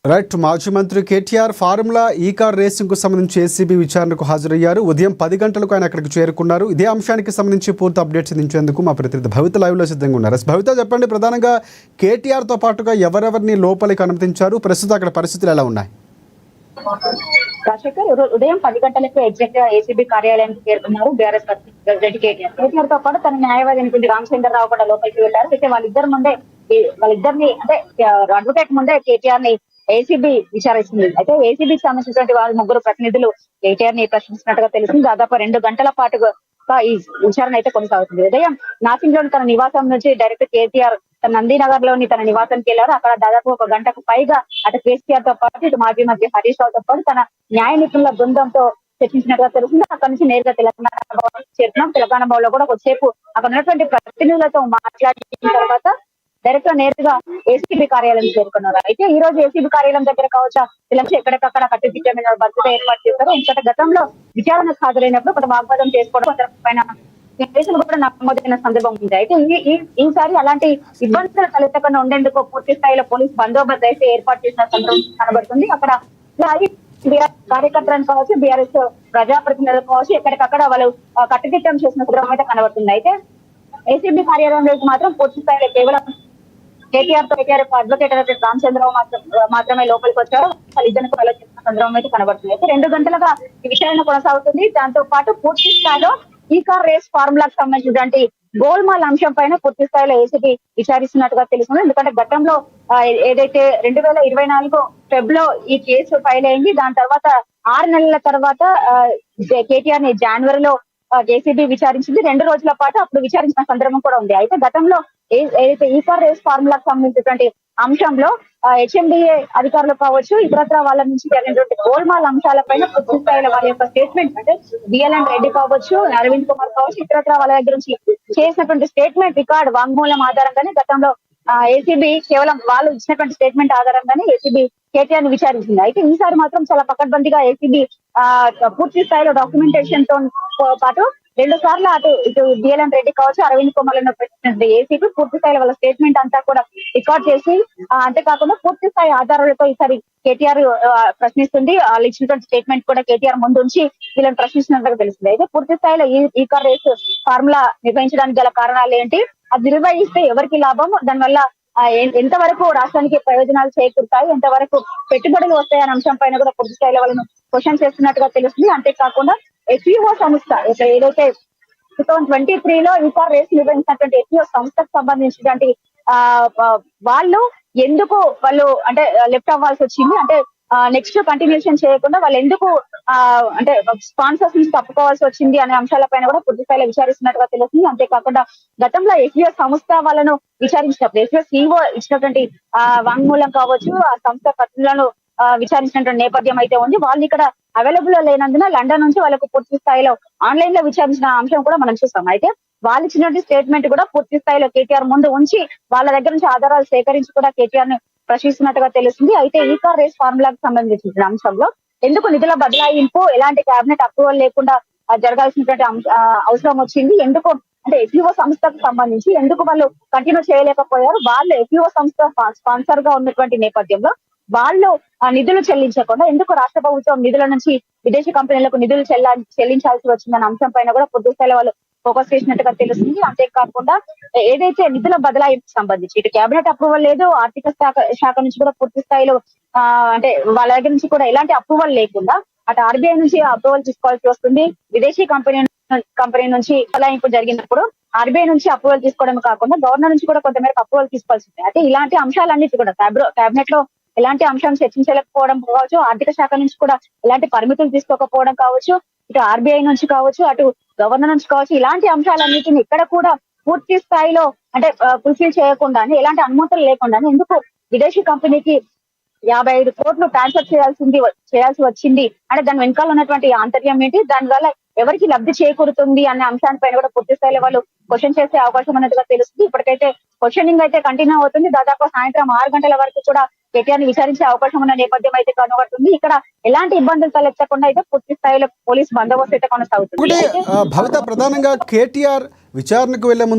Right. మాజీ మంత్రి KTR formula ఈ కార్ రేసింగ్ కు సంబంధించి ఏసీబీ విచారణకు హాజరయ్యారు. ఉదయం 10 గంటలకు ఆయన అక్కడికి చేరుకున్నారు. ఇదే అంశానికి సంబంధించి పూర్తి అప్డేట్స్ అందించేందుకు మా ప్రతినిధి భవిత లైవ్ లో సిద్ధంగా ఉన్నారు. భవిత, చెప్పండి, ప్రధానంగా కేటీఆర్ తో పాటుగా ఎవరెవరిని లోపలికి అనుమతించారు, ప్రస్తుతం అక్కడ పరిస్థితులు ఎలా ఉన్నాయి? రాజశేఖర్ ఉదయం 10 గంటలకు ఎగ్జాక్ట్ గా ఏసీబీ కార్యాలయానికి చేరుకున్నారు బీఆర్ఎస్ ప్రెసిడెంట్ కేటీఆర్. కేటీఆర్ తో పాటు తన న్యాయవాది అయినటువంటి రామచంద్రరావు కూడా లోపలికి వెళ్లారు. అయితే వాళ్ళిద్దరిని అంటే అడ్వకేట్ ముందే కేటీఆర్ ని ఏసీబీ విచారిస్తుంది. అయితే ఏసీబీకి సంబంధించినటువంటి వాళ్ళ ముగ్గురు ప్రతినిధులు కేటీఆర్ ని ప్రశ్నిస్తున్నట్టుగా తెలిసింది. దాదాపు 2 గంటల పాటుగా ఈ విచారణ అయితే కొనసాగుతుంది. ఉదయం నాసింగ్ లోని తన నివాసం నుంచి డైరెక్ట్ కేటీఆర్ తన నందీనగర్ లోని తన నివాసానికి వెళ్లారు. అక్కడ దాదాపు 1 గంటకు పైగా అటు కేసీఆర్ తో పాటు ఇటు మాజీ మంత్రి హరీష్ రావు తో పాటు తన న్యాయ నిపుణుల బృందంతో చర్చించినట్టుగా తెలిసింది. అక్కడ నుంచి నేరుగా తెలంగాణ భవన్ చేరుకున్నాం. తెలంగాణ భవన్ లో కూడా కొద్దిసేపు అక్కడ ఉన్నటువంటి ప్రతినిధులతో మాట్లాడిన తర్వాత డైరెక్ట్ నేరుగా ఏసీబీ కార్యాలయం చేరుకున్నారు. అయితే ఈ రోజు ఏసీబీ కార్యాలయం దగ్గర కావచ్చు తెలంగాణ ఎక్కడికక్కడ కట్టుదిట్టమైన భద్రత ఏర్పాటు చేశారు. ఎందుకంటే గతంలో విచారణకు హాజరైనప్పుడు కొంత వాగ్వాదం చేసుకోవడం, కొంత పైన కేసులు కూడా నమోదైన సందర్భం ఉంది. అయితే ఈసారి అలాంటి ఇబ్బందులు తలెత్తకుండా ఉండేందుకు పూర్తి స్థాయిలో పోలీస్ బందోబస్తు అయితే ఏర్పాటు చేసిన సందర్భం కనబడుతుంది. అక్కడ కార్యకర్తలను కావచ్చు, బీఆర్ఎస్ ప్రజాప్రతినిధులు కావచ్చు, ఎక్కడికక్కడ వాళ్ళు కట్టుదిట్టం చేసిన సందర్భం అయితే కనబడుతుంది. అయితే ఏసీబీ కార్యాలయంలోకి మాత్రం పూర్తి స్థాయిలో కేవలం కేటీఆర్ అడ్వకేట్ రామచంద్రరావు మాత్రమే లోపలికి వచ్చారు. వాళ్ళిద్దరిని కూడా చేసిన సందర్భం అయితే కనబడుతుంది. అయితే 2 గంటలుగా ఈ విచారణ కొనసాగుతుంది. దాంతో పాటు పూర్తి స్థాయిలో ఈ కార్ రేస్ ఫార్ములాకు సంబంధించినటువంటి గోల్మాల్ అంశం పైన పూర్తి స్థాయిలో ఏసీబీ విచారిస్తున్నట్టుగా తెలుస్తుంది. ఎందుకంటే గతంలో ఏదైతే 2024 ఫెబ్ లో ఈ కేసు ఫైల్ అయింది. దాని తర్వాత 6 నెలల తర్వాత కేటీఆర్ ని జనవరిలో ఏసీబీ విచారించింది. 2 రోజుల పాటు అప్పుడు విచారించిన సందర్భం కూడా ఉంది. అయితే గతంలో ఏదైతే ఈ కార్ రేస్ ఫార్ములాకు సంబంధించినటువంటి అంశంలో హెచ్ఎండిఏ అధికారులు కావచ్చు, ఇతరత్ర వాళ్ళ నుంచి జరిగినటువంటి గోల్మాల్ అంశాలపైన పూర్తి స్థాయిలో వాళ్ళ యొక్క స్టేట్మెంట్ అంటే బిఎల్ఎన్ రెడ్డి కావచ్చు, అరవింద్ కుమార్ కావచ్చు, ఇతరత్ర వాళ్ళ దగ్గర నుంచి చేసినటువంటి స్టేట్మెంట్ రికార్డ్ వాంగ్మూలం ఆధారంగానే గతంలో ఏసీబీ కేవలం వాళ్ళు ఇచ్చినటువంటి స్టేట్మెంట్ ఆధారంగానే ఏసీబీ కేటీఆర్ ని విచారించింది. అయితే ఈసారి మాత్రం చాలా పకడ్బందీగా ఏసీబీ పూర్తి స్థాయిలో డాక్యుమెంటేషన్ తో పాటు 2 సార్లు ఇటు బిఎల్ఎన్ రెడ్డి కావచ్చు, అరవింద్ కుమార్ ఏసీబీ పూర్తి స్థాయిలో వాళ్ళ స్టేట్మెంట్ అంతా కూడా రికార్డ్ చేసి అంతేకాకుండా పూర్తి స్థాయి ఆధారాలతో ఈసారి కేటీఆర్ ప్రశ్నిస్తుంది. వాళ్ళు ఇచ్చినటువంటి స్టేట్మెంట్ కూడా కేటీఆర్ ముందు ఉంచి వీళ్ళని ప్రశ్నిస్తున్నట్టుగా తెలుస్తుంది. అయితే పూర్తి స్థాయిలో ఈ కార్ రేస్ ఫార్ములా నిర్వహించడానికి గల కారణాలు ఏంటి, అది నిర్వహిస్తే ఎవరికి లాభం, దానివల్ల ఎంతవరకు రాష్ట్రానికి ప్రయోజనాలు చేకూరుతాయి, ఎంతవరకు పెట్టుబడులు వస్తాయనే అంశం పైన కూడా పూర్తి స్థాయిలో వాళ్ళను క్వశ్చన్ చేస్తున్నట్టుగా తెలుస్తుంది. అంతేకాకుండా ఎఫ్ఈఓ సంస్థ ఏదైతే 2023 లో ఈ కార్ రేస్ నిర్వహించినటువంటి ఎఫ్ఈఓ సంస్థకు సంబంధించినటువంటి వాళ్ళు అంటే లెఫ్ట్ అవ్వాల్సి వచ్చింది, అంటే నెక్స్ట్ కంటిన్యూషన్ చేయకుండా వాళ్ళు ఎందుకు అంటే స్పాన్సర్స్ నుంచి తప్పుకోవాల్సి వచ్చింది అనే అంశాలపైన కూడా పూర్తి స్థాయిలో విచారిస్తున్నట్టుగా తెలుస్తుంది. అంతేకాకుండా గతంలో ఎఫ్ఈఓ సంస్థ వాళ్ళను విచారించినప్పుడు ఎఫ్ఈఓ సిఇఓ ఇచ్చినటువంటి వాంగ్మూలం కావచ్చు, ఆ సంస్థ పత్రులను విచారించినటువంటి నేపథ్యం అయితే ఉంది. వాళ్ళు ఇక్కడ అవైలబుల్ లో లేనందున లండన్ నుంచి వాళ్ళకు పూర్తి స్థాయిలో ఆన్లైన్ లో విచారించిన అంశం కూడా మనం చూస్తాం. అయితే వాళ్ళు ఇచ్చినటువంటి స్టేట్మెంట్ కూడా పూర్తి స్థాయిలో కేటీఆర్ ముందు ఉంచి వాళ్ళ దగ్గర నుంచి ఆధారాలు సేకరించి కూడా కేటీఆర్ ని ప్రశ్నిస్తున్నట్టుగా తెలుస్తుంది. అయితే ఈ కార్ రేస్ ఫార్ములాకు సంబంధించిన అంశంలో ఎందుకు నిధుల బదలాయింపు ఎలాంటి కేబినెట్ అప్రూవల్ లేకుండా జరగాల్సినటువంటి అవసరం వచ్చింది, ఎందుకు అంటే ఎఫ్ఈఓ సంస్థకు సంబంధించి ఎందుకు వాళ్ళు కంటిన్యూ చేయలేకపోయారు, వాళ్ళు ఎఫ్ఈఓ సంస్థ స్పాన్సర్ గా ఉన్నటువంటి నేపథ్యంలో వాళ్ళు నిధులు చెల్లించకుండా ఎందుకు రాష్ట్ర ప్రభుత్వం నిధుల నుంచి విదేశీ కంపెనీలకు నిధులు చెల్లించాల్సి వచ్చిందన్న అంశం పైన కూడా పూర్తి స్థాయిలో వాళ్ళు ఫోకస్ చేసినట్టుగా తెలుస్తుంది. అంతేకాకుండా ఏదైతే నిధుల బదలాయింపుకు సంబంధించి ఇటు కేబినెట్ అప్రూవల్ లేదు, ఆర్థిక శాఖ నుంచి కూడా పూర్తి స్థాయిలో అంటే వాళ్ళ దగ్గర నుంచి కూడా ఎలాంటి అప్రూవల్ లేకుండా అటు ఆర్బీఐ నుంచి అప్రూవల్ తీసుకోవాల్సి వస్తుంది. విదేశీ కంపెనీ నుంచి బదలాయింపు జరిగినప్పుడు ఆర్బీఐ నుంచి అప్రూవల్ తీసుకోవడం కాకుండా గవర్నర్ నుంచి కూడా కొంతమేరకు అప్రూవల్ తీసుకోవాల్సి ఉంది. అయితే ఇలాంటి అంశాలన్నిటి కూడా కేబినెట్ లో ఎలాంటి అంశం చర్చించలేకపోవడం కావచ్చు, ఆర్థిక శాఖ నుంచి కూడా ఎలాంటి పరిమితులు తీసుకోకపోవడం కావచ్చు, ఇటు ఆర్బీఐ నుంచి కావచ్చు, అటు గవర్నర్ నుంచి కావచ్చు, ఇలాంటి అంశాలన్నిటిని ఇక్కడ కూడా పూర్తి స్థాయిలో అంటే ఫుల్ఫిల్ చేయకుండానే ఎలాంటి అనుమతులు లేకుండానే ఎందుకు విదేశీ కంపెనీకి 55 కోట్లు ట్రాన్స్ఫర్ చేయాల్సి వచ్చింది అంటే దాని వెనకాల ఉన్నటువంటి ఆంతర్యం ఏంటి, దానివల్ల ఎవరికి లబ్ధి చేకూరుతుంది అనే అంశాలపైన కూడా పూర్తి స్థాయిలో వాళ్ళు క్వశ్చన్ చేసే అవకాశం ఉన్నట్టుగా తెలుస్తుంది. ఇప్పటికైతే క్వశ్చనింగ్ అయితే కంటిన్యూ అవుతుంది. దాదాపు సాయంత్రం 6 గంటల వరకు కూడా కేటీఆర్ ని విచారించే అవకాశం ఉన్న నేపథ్యం అయితే కనబడుతుంది. ఇక్కడ ఎలాంటి ఇబ్బందులు తలెత్తకుండా అయితే పూర్తి స్థాయిలో పోలీస్ బందోబస్తు అయితే కొనసాగుతుంది. భవిత, ప్రధానంగా కేటీఆర్ విచారణకు వెళ్లే ముందు